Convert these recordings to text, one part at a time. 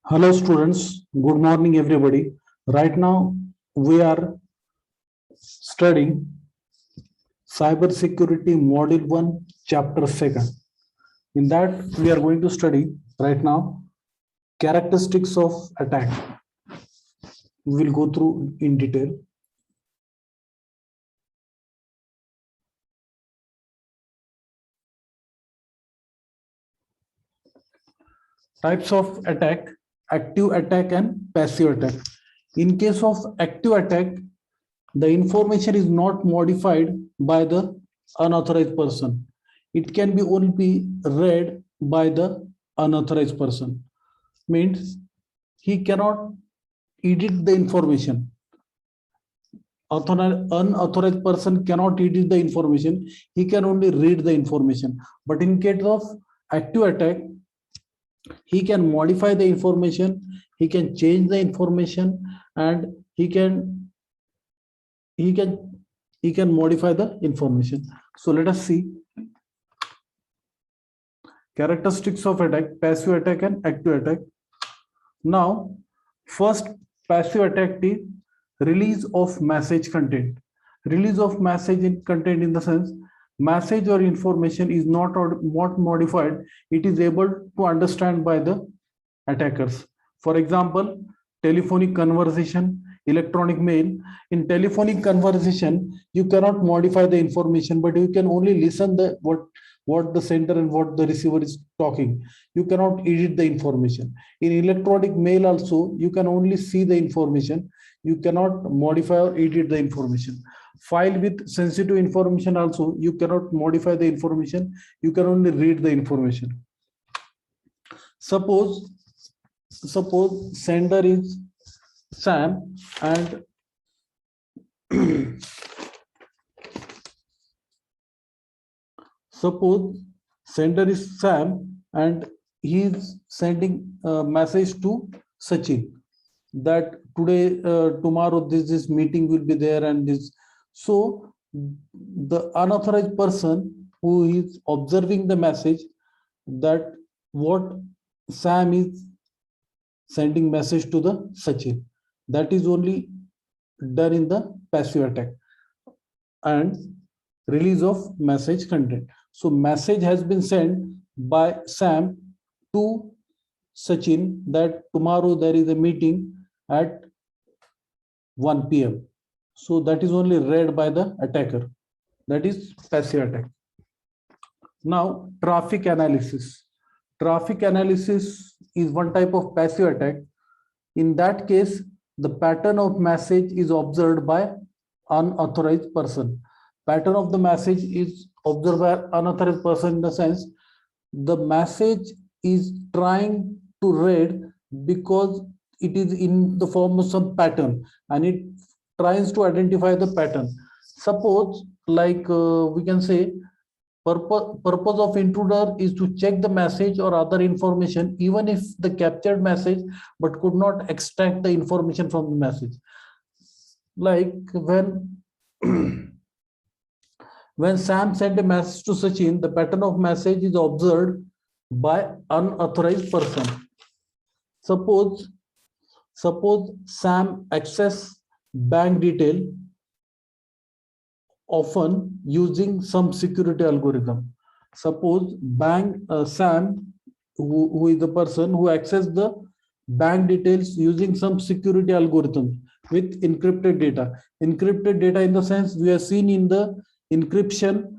Hello students, good morning everybody. Right now we are studying Cybersecurity Module 1 Chapter 2. In that we are going to study right now characteristics of attack. We will go through in detail. Types of attack, active attack and passive attack. In case of active attack, the information is not modified by the unauthorized person. It can be only be read by the unauthorized person. Means he cannot edit the information. Unauthorized person cannot edit the information. He can only read the information. But in case of active attack, he can modify the information, he can change the information, and he can he can modify the information. So let us see characteristics of attack, passive attack and active attack. Now, first passive attack is release of message content. Release of message in content in the sense message or information is not modified. It is able to understand by the attackers. For example, telephonic conversation, electronic mail. In telephonic conversation, you cannot modify the information, but you can only listen the what the sender and what the receiver is talking. You cannot edit the information. In electronic mail also, you can only see the information. You cannot modify or edit the information. File with sensitive information also, you cannot modify the information. You can only read the information. Suppose sender is Sam and suppose sender is Sam and he is sending a message to Sachin that today, tomorrow, this meeting will be there and this. So the unauthorized person who is observing the message that what Sam is sending message to the Sachin, that is only done in the passive attack and release of message content. So message has been sent by Sam to Sachin that tomorrow there is a meeting at 1 p.m. So that is only read by the attacker. That is passive attack. Now, traffic analysis. Traffic analysis is one type of passive attack. In that case, the pattern of message is observed by unauthorized person. Pattern of the message is observed by unauthorized person in the sense the message is trying to read because it is in the form of some pattern and it tries to identify the pattern. Suppose like we can say purpose of intruder is to check the message or other information even if the captured message but could not extract the information from the message. Like when when Sam sent a message to Sachin, the pattern of message is observed by unauthorized person. Suppose Sam access bank detail often using some security algorithm. Suppose Sam, who is the person who access the bank details using some security algorithm with encrypted data. Encrypted data in the sense we have seen in the encryption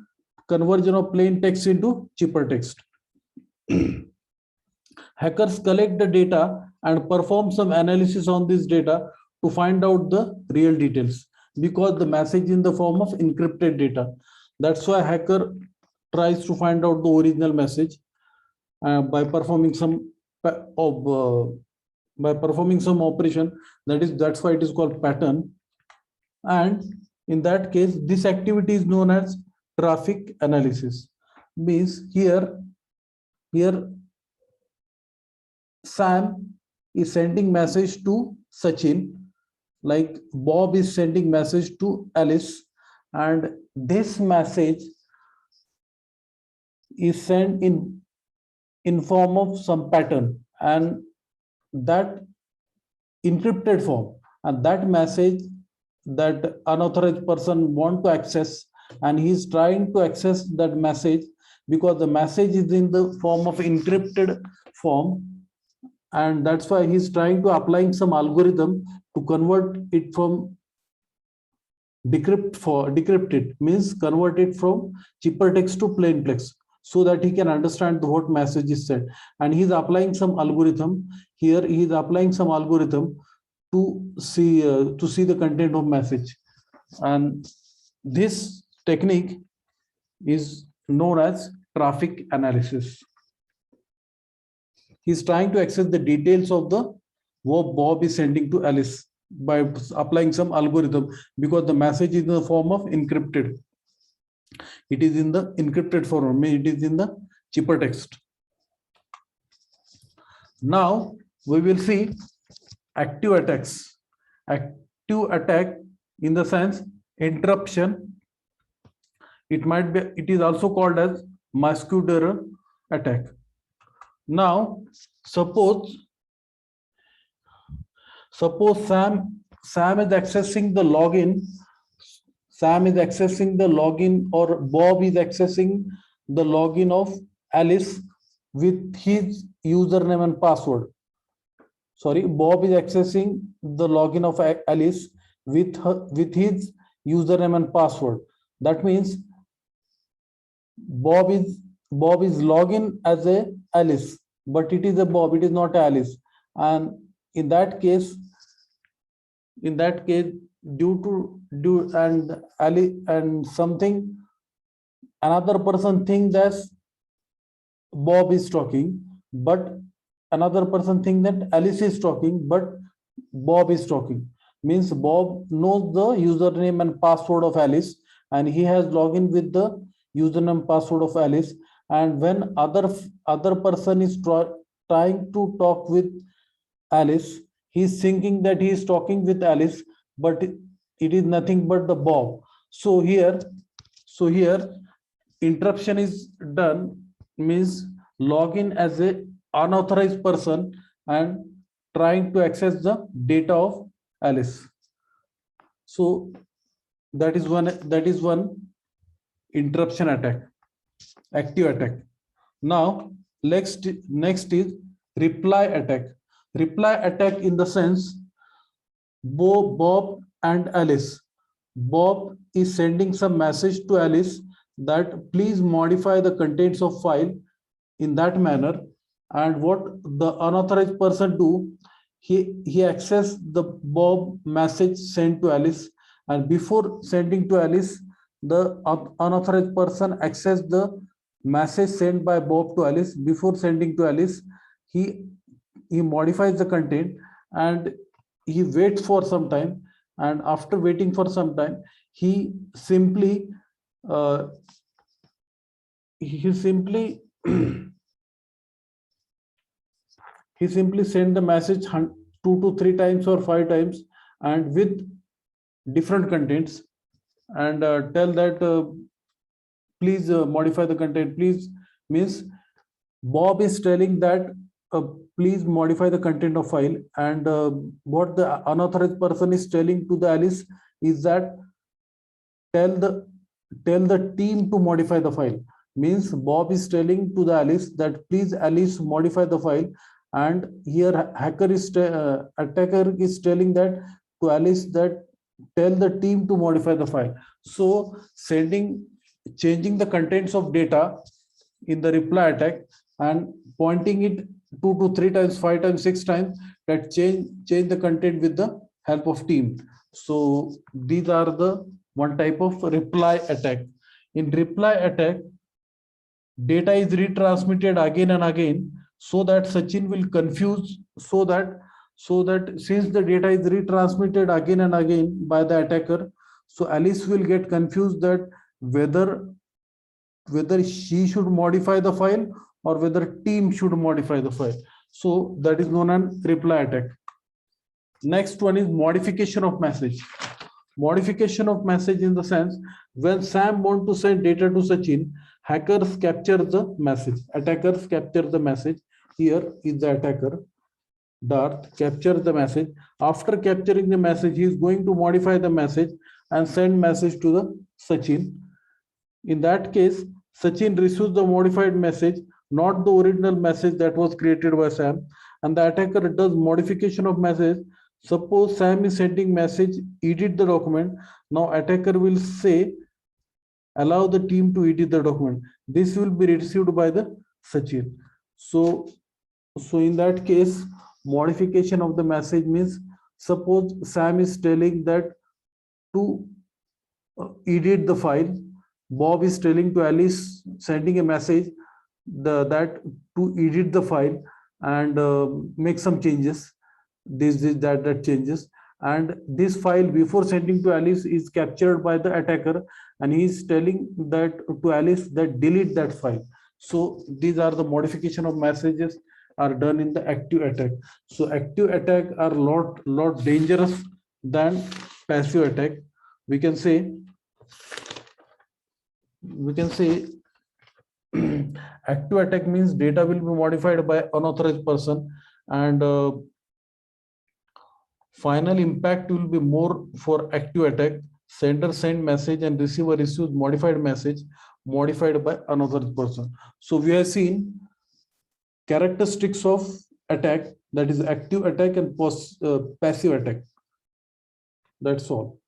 conversion of plain text into cheaper text. Hackers collect the data and perform some analysis on this data to find out the real details because the message in the form of encrypted data. That's why hacker tries to find out the original message by performing some operation. That's why it is called pattern. And in that case, this activity is known as traffic analysis. Means here Sam is sending message to Sachin, like Bob is sending message to Alice, and this message is sent in form of some pattern, and that encrypted form, and that message that unauthorized person want to access, and he's trying to access that message because the message is in the form of encrypted form, and that's why he's trying to applying some algorithm to convert it from decrypt it, means convert it from cheaper text to plain text, so that he can understand what message is said. And he's applying some algorithm here. He's applying some algorithm to see the content of message, and this technique is known as traffic analysis. He's trying to access the details of the what Bob is sending to Alice by applying some algorithm, because the message is in the form of encrypted. It is in the encrypted form, it is in the cheaper text. Now we will see active attacks. Active attack in the sense interruption. It is also called as Muscular attack. Now suppose Sam is accessing the login. Sam is accessing the login, or Bob is accessing the login of Alice with his username and password. Sorry, Bob is accessing the login of Alice with his username and password. That means Bob is login as a Alice, but it is a Bob, it is not Alice. And in that case, due and Ali and something, another person thinks that Bob is talking, but another person thinks that Alice is talking, but Bob is talking. Means Bob knows the username and password of Alice, and he has login with the username password of Alice. And when other person is trying to talk with Alice, he is thinking that he is talking with Alice, but it is nothing but the Bob. So here interruption is done, means login as a unauthorized person and trying to access the data of Alice. So that is one interruption attack, active attack. Now next is reply attack. Reply attack in the sense Bob and Alice. Bob is sending some message to Alice that please modify the contents of file in that manner. And what the unauthorized person do, he access the Bob message sent to Alice, and before sending to Alice, the unauthorized person access the message sent by Bob to Alice. Before sending to Alice, he modifies the content and he waits for some time, and after waiting for some time, he simply he simply send the message 2 to 3 times or 5 times and with different contents, and tell that please modify the content, please. Means Bob is telling that please modify the content of file, and what the unauthorized person is telling to the Alice is that tell the team to modify the file. Means Bob is telling to the Alice that please Alice modify the file, and here attacker is telling that to Alice that tell the team to modify the file. So changing the contents of data in the reply attack and pointing it 2 to 3 times, 5 times, 6 times, that change the content with the help of team. So these are the one type of reply attack. In reply attack, data is retransmitted again and again, so that Sachin will confuse, so that since the data is retransmitted again and again by the attacker, so Alice will get confused that whether she should modify the file or whether team should modify the file. So that is known as reply attack. Next one is modification of message. Modification of message in the sense when Sam want to send data to Sachin, hackers capture the message, attackers capture the message. Here is the attacker. Darth captures the message. After capturing the message, he is going to modify the message and send message to the Sachin. In that case, Sachin receives the modified message, not the original message that was created by Sam. And the attacker does modification of message. Suppose Sam is sending message, edit the document. Now attacker will say, allow the team to edit the document. This will be received by the Sachin. So in that case, modification of the message means, suppose Sam is telling that to edit the file. Bob is telling to Alice, sending a message that to edit the file and make some changes. This that changes, and this file before sending to Alice is captured by the attacker, and he is telling that to Alice that delete that file. So these are the modification of messages are done in the active attack. So active attack are lot dangerous than passive attack. We can say active attack means data will be modified by unauthorized person, and final impact will be more for active attack. Sender send message and receiver receives modified message modified by unauthorized person. So we have seen characteristics of attack, that is active attack and passive attack. That's all.